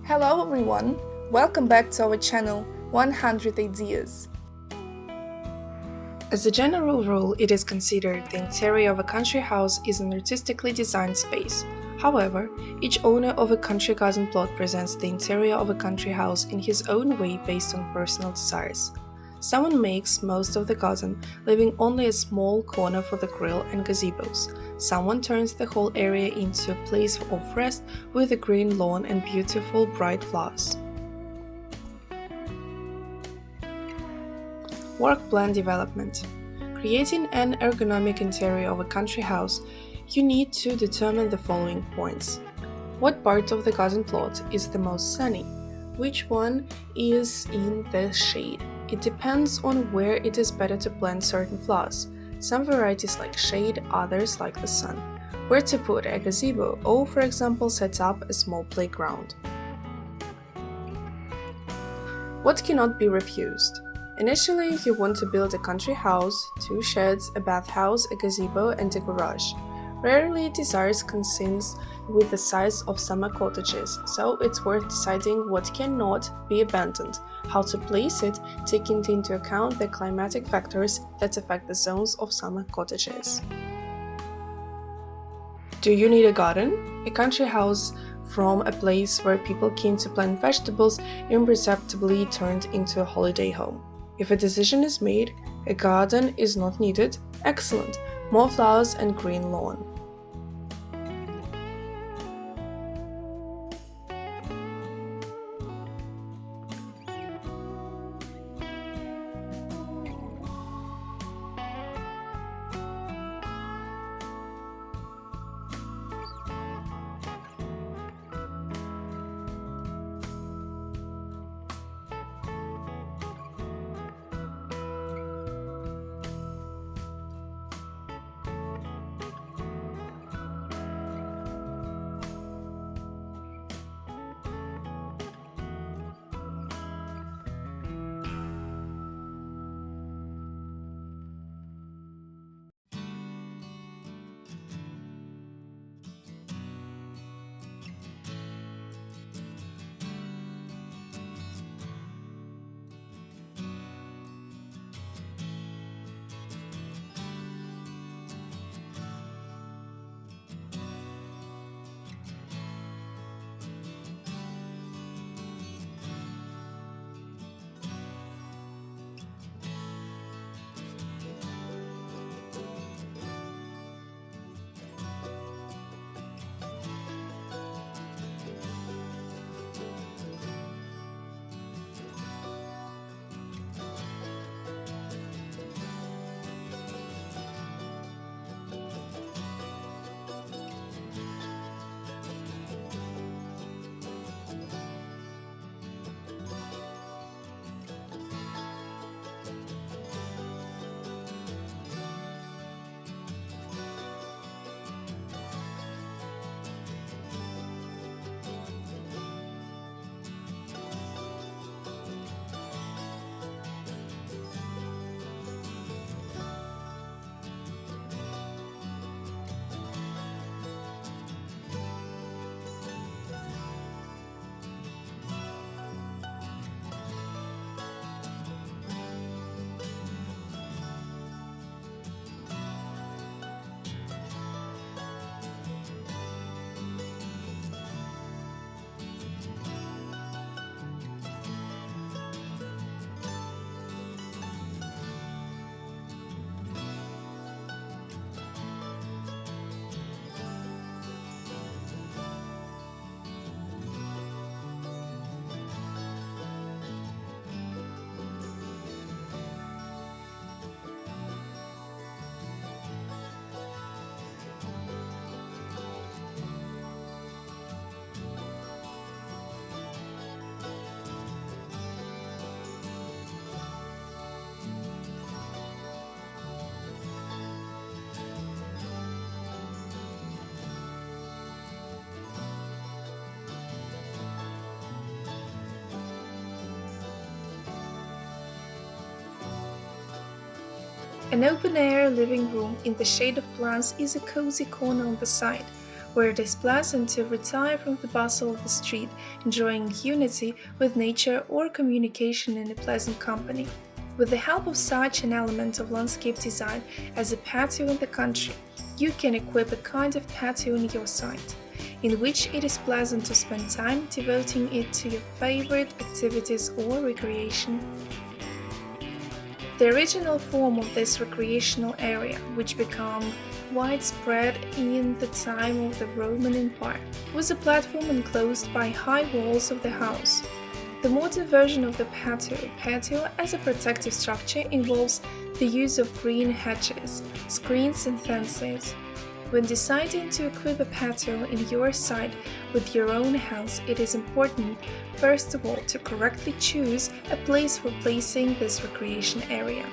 Hello everyone, welcome back to our channel 100 Ideas. As a general rule, it is considered the interior of a country house is an artistically designed space. However, each owner of a country garden plot presents the interior of a country house in his own way based on personal desires. Someone makes most of the garden, leaving only a small corner for the grill and gazebos. Someone turns the whole area into a place of rest with a green lawn and beautiful bright flowers. Work plan development. Creating an ergonomic interior of a country house, you need to determine the following points. What part of the garden plot is the most sunny? Which one is in the shade? It depends on where it is better to plant certain flowers. Some varieties like shade, others like the sun. Where to put a gazebo or, for example, set up a small playground. What cannot be refused? Initially, you want to build a country house, 2 sheds, a bathhouse, a gazebo, and a garage. Rarely desires coincides with the size of summer cottages, so it's worth deciding what cannot be abandoned, how to place it, taking into account the climatic factors that affect the zones of summer cottages. Do you need a garden? A country house from a place where people came to plant vegetables imperceptibly turned into a holiday home. If a decision is made, a garden is not needed, excellent, more flowers and green lawn. An open-air living room in the shade of plants is a cozy corner on the side, where it is pleasant to retire from the bustle of the street, enjoying unity with nature or communication in a pleasant company. With the help of such an element of landscape design as a patio in the country, you can equip a kind of patio in your site, in which it is pleasant to spend time devoting it to your favorite activities or recreation. The original form of this recreational area, which became widespread in the time of the Roman Empire, was a platform enclosed by high walls of the house. The modern version of the patio as a protective structure involves the use of green hedges, screens and fences. When deciding to equip a patio in your site with your own house, it is important, first of all, to correctly choose a place for placing this recreation area.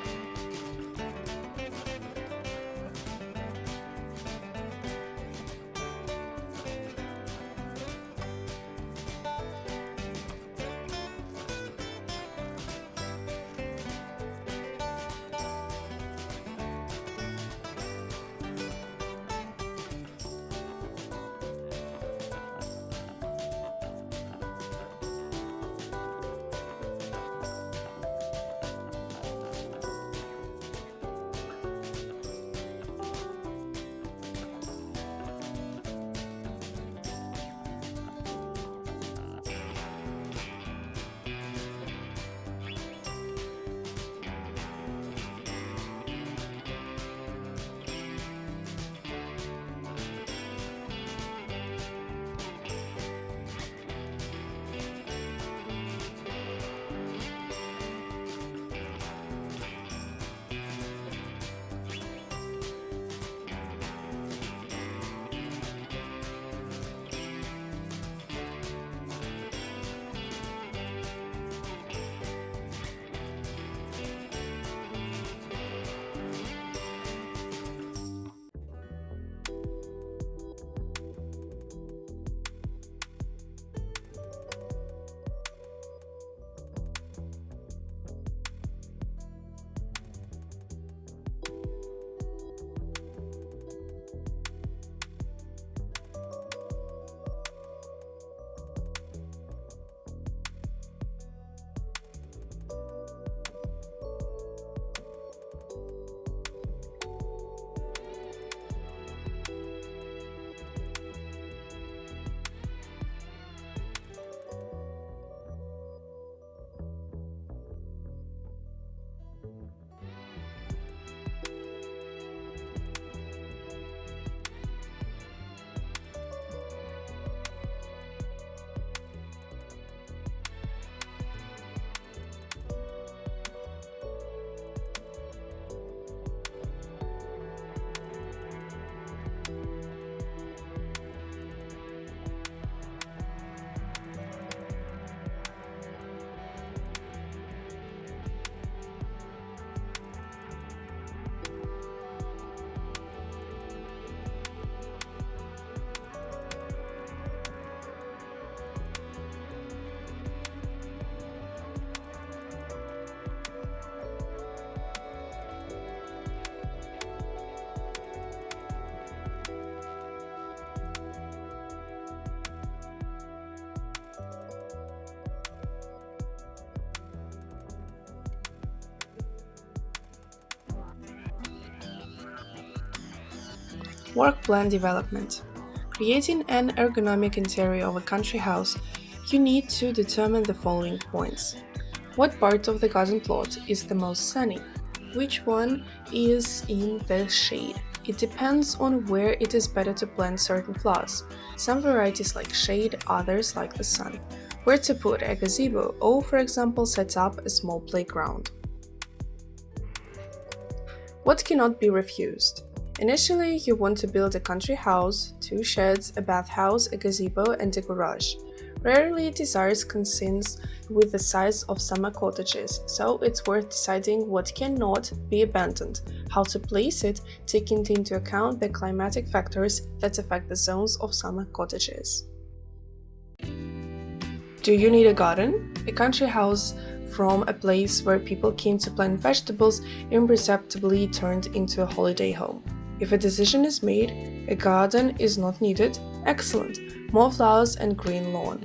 Work plan development. Creating an ergonomic interior of a country house, you need to determine the following points. What part of the garden plot is the most sunny? Which one is in the shade? It depends on where it is better to plant certain flowers. Some varieties like shade, others like the sun. Where to put a gazebo or, for example, set up a small playground. What cannot be refused? Initially, you want to build a country house, 2 sheds, a bathhouse, a gazebo, and a garage. Rarely desires coincides with the size of summer cottages, so it's worth deciding what cannot be abandoned, how to place it, taking into account the climatic factors that affect the zones of summer cottages. Do you need a garden? A country house from a place where people came to plant vegetables imperceptibly turned into a holiday home. If a decision is made, a garden is not needed, excellent, more flowers and green lawn.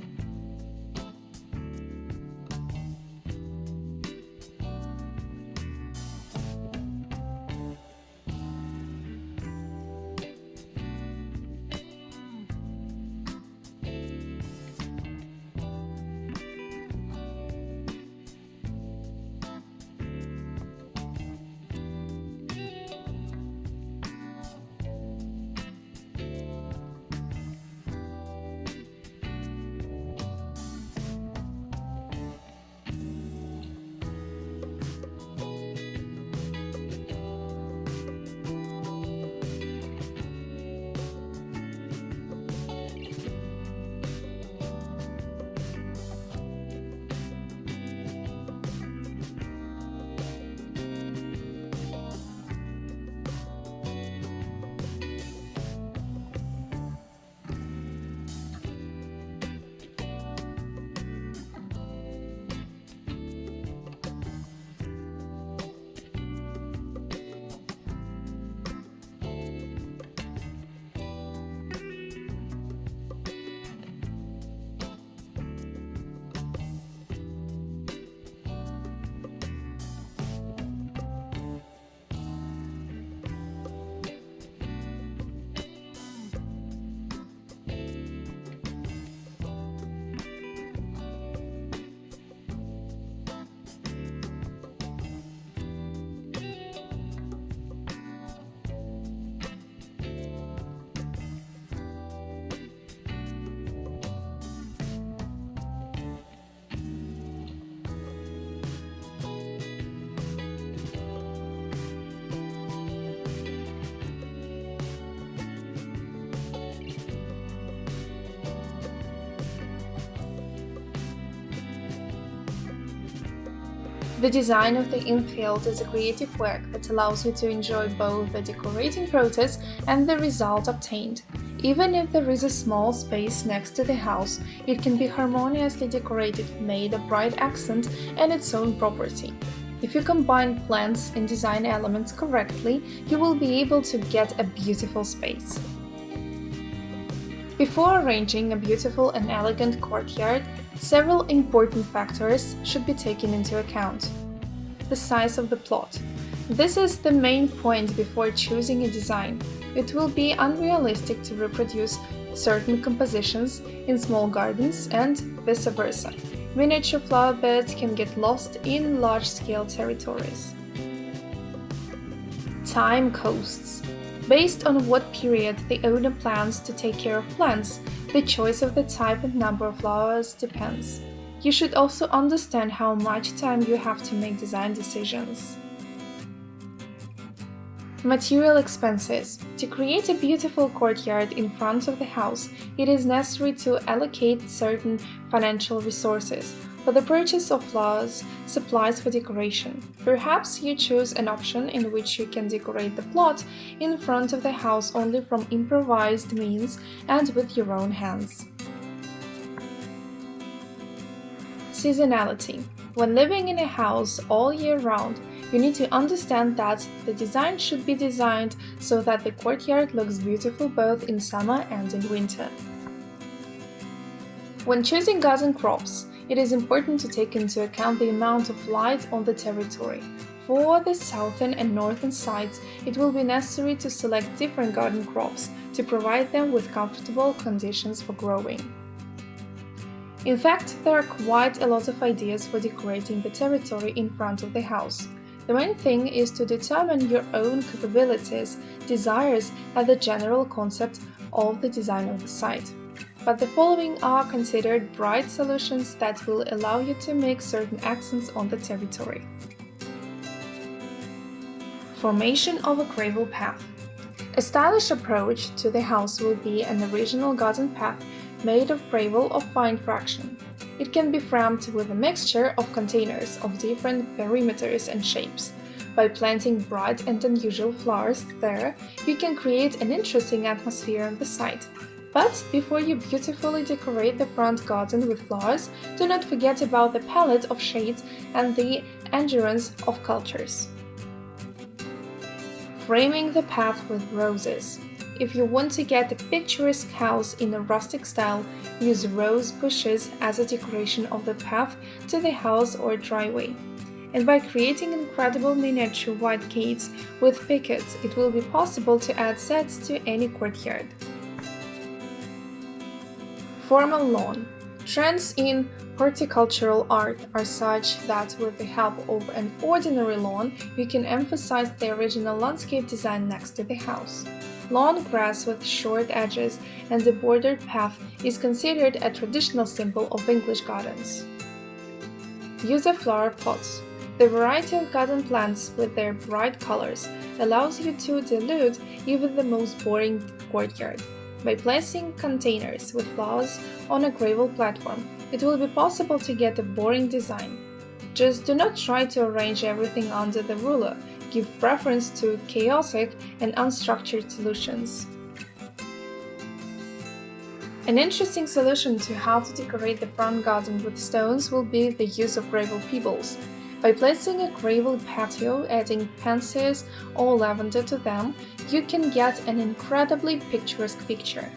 The design of the infield is a creative work that allows you to enjoy both the decorating process and the result obtained. Even if there is a small space next to the house, it can be harmoniously decorated, made a bright accent and its own property. If you combine plants and design elements correctly, you will be able to get a beautiful space. Before arranging a beautiful and elegant courtyard, several important factors should be taken into account. The size of the plot. This is the main point before choosing a design. It will be unrealistic to reproduce certain compositions in small gardens and vice versa. Miniature flower beds can get lost in large-scale territories. Time costs. Based on what period the owner plans to take care of plants, the choice of the type and number of flowers depends. You should also understand how much time you have to make design decisions. Material expenses. To create a beautiful courtyard in front of the house, it is necessary to allocate certain financial resources for the purchase of flowers, supplies for decoration. Perhaps you choose an option in which you can decorate the plot in front of the house only from improvised means and with your own hands. Seasonality. When living in a house all year round, you need to understand that the design should be designed so that the courtyard looks beautiful both in summer and in winter. When choosing garden crops, it is important to take into account the amount of light on the territory. For the southern and northern sides, it will be necessary to select different garden crops to provide them with comfortable conditions for growing. In fact, there are quite a lot of ideas for decorating the territory in front of the house. The main thing is to determine your own capabilities, desires, and the general concept of the design of the site. But the following are considered bright solutions that will allow you to make certain accents on the territory. Formation of a gravel path. A stylish approach to the house will be an original garden path made of gravel of fine fraction. It can be framed with a mixture of containers of different perimeters and shapes. By planting bright and unusual flowers there, you can create an interesting atmosphere on the site. But before you beautifully decorate the front garden with flowers, do not forget about the palette of shades and the endurance of cultures. Framing the path with roses. If you want to get a picturesque house in a rustic style, use rose bushes as a decoration of the path to the house or driveway. And by creating incredible miniature white gates with pickets, it will be possible to add sets to any courtyard. Formal lawn. Trends in horticultural art are such that with the help of an ordinary lawn, you can emphasize the original landscape design next to the house. Lawn grass with short edges and a bordered path is considered a traditional symbol of English gardens. Use of flower pots. The variety of garden plants with their bright colors allows you to dilute even the most boring courtyard. By placing containers with flowers on a gravel platform, it will be possible to get a boring design. Just do not try to arrange everything under the ruler. Give preference to chaotic and unstructured solutions. An interesting solution to how to decorate the front garden with stones will be the use of gravel pebbles. By placing a gravel patio, adding pansies or lavender to them, you can get an incredibly picturesque picture.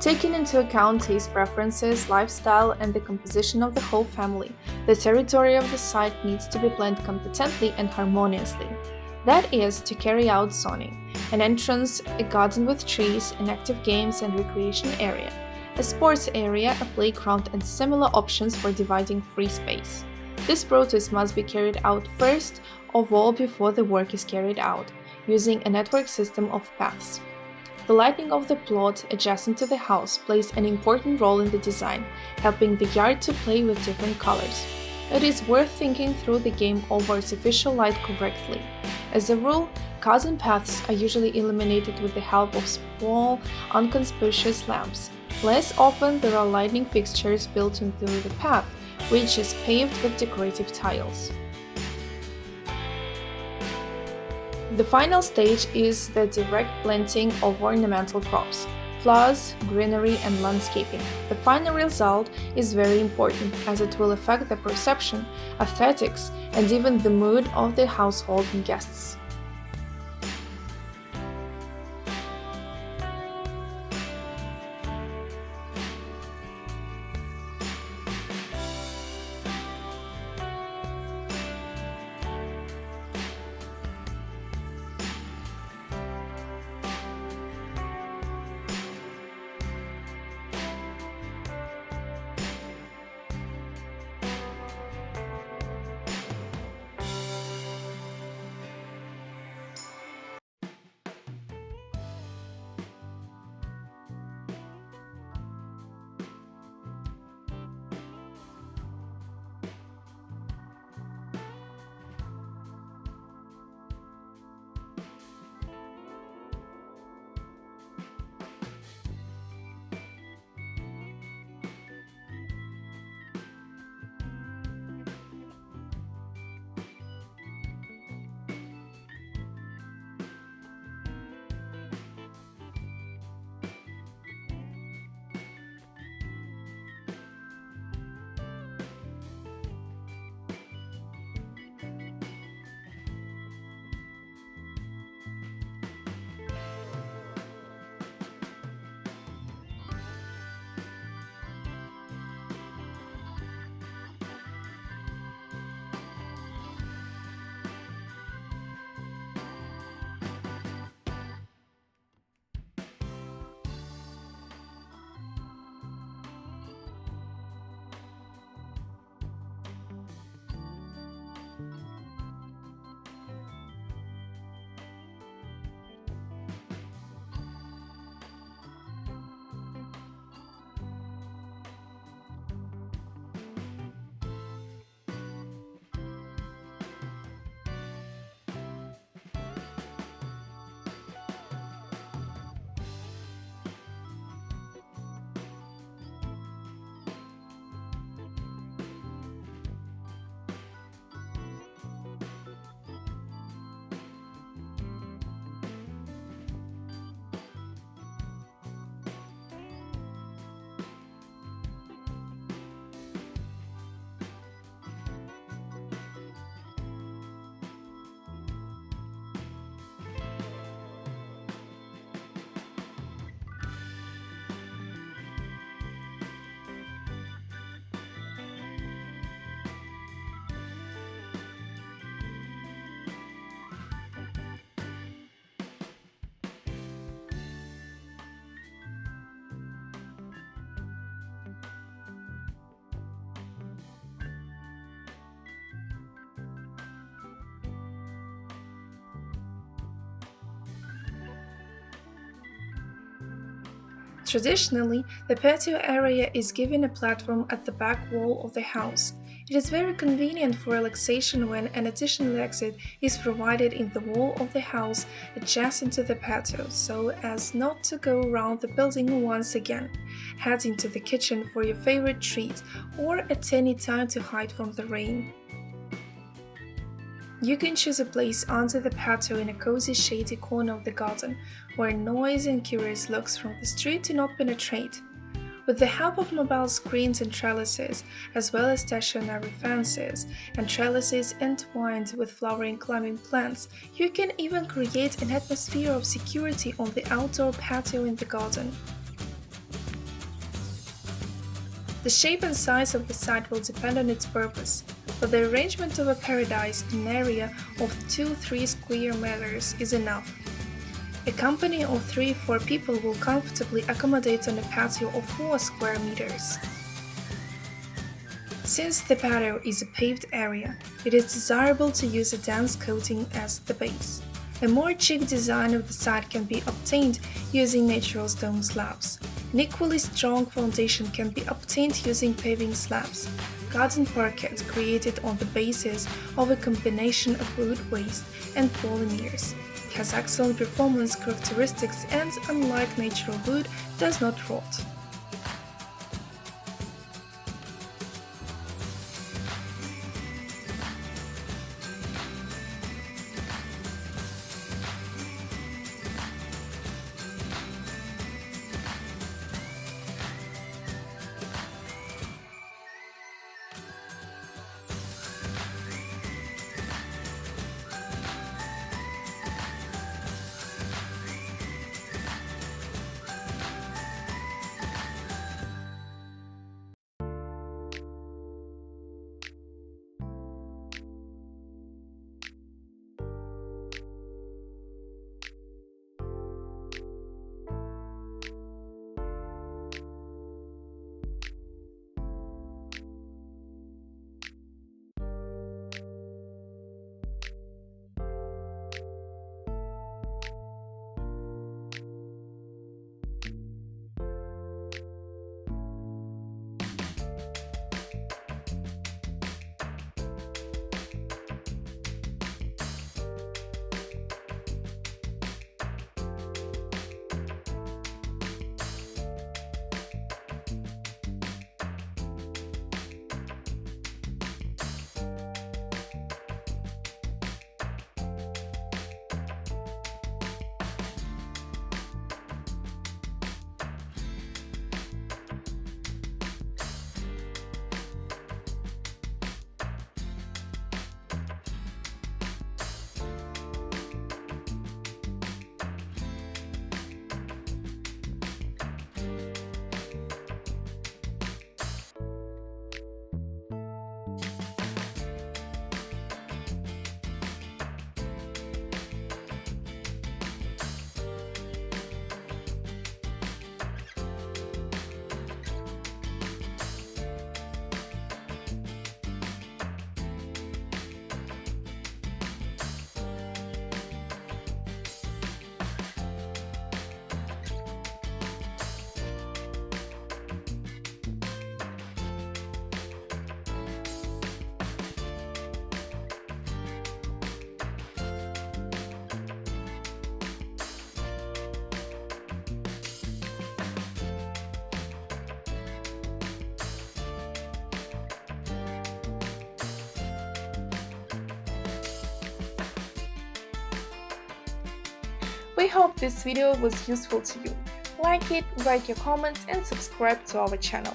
Taking into account taste preferences, lifestyle, and the composition of the whole family, the territory of the site needs to be planned competently and harmoniously. That is, to carry out zoning, an entrance, a garden with trees, an active games and recreation area, a sports area, a playground, and similar options for dividing free space. This process must be carried out first of all before the work is carried out, using a network system of paths. The lighting of the plot adjacent to the house plays an important role in the design, helping the yard to play with different colors. It is worth thinking through the game of artificial light correctly. As a rule, garden paths are usually illuminated with the help of small, inconspicuous lamps. Less often there are lighting fixtures built into the path, which is paved with decorative tiles. The final stage is the direct planting of ornamental crops, flowers, greenery, and landscaping. The final result is very important as it will affect the perception, aesthetics, and even the mood of the household and guests. Traditionally, the patio area is given a platform at the back wall of the house. It is very convenient for relaxation when an additional exit is provided in the wall of the house adjacent to the patio so as not to go around the building once again, heading to the kitchen for your favorite treat, or at any time to hide from the rain. You can choose a place under the patio in a cozy shady corner of the garden, where noise and curious looks from the street do not penetrate. With the help of mobile screens and trellises, as well as stationary fences and trellises entwined with flowering climbing plants, you can even create an atmosphere of security on the outdoor patio in the garden. The shape and size of the site will depend on its purpose. For the arrangement of a paradise, an area of 2-3 square meters is enough. A company of 3-4 people will comfortably accommodate on a patio of 4 square meters. Since the patio is a paved area, it is desirable to use a dense coating as the base. A more chic design of the site can be obtained using natural stone slabs. An equally strong foundation can be obtained using paving slabs. Garden parquet created on the basis of a combination of wood waste and polymers. It has excellent performance characteristics and, unlike natural wood, does not rot. We hope this video was useful to you. Like it, write your comments and subscribe to our channel.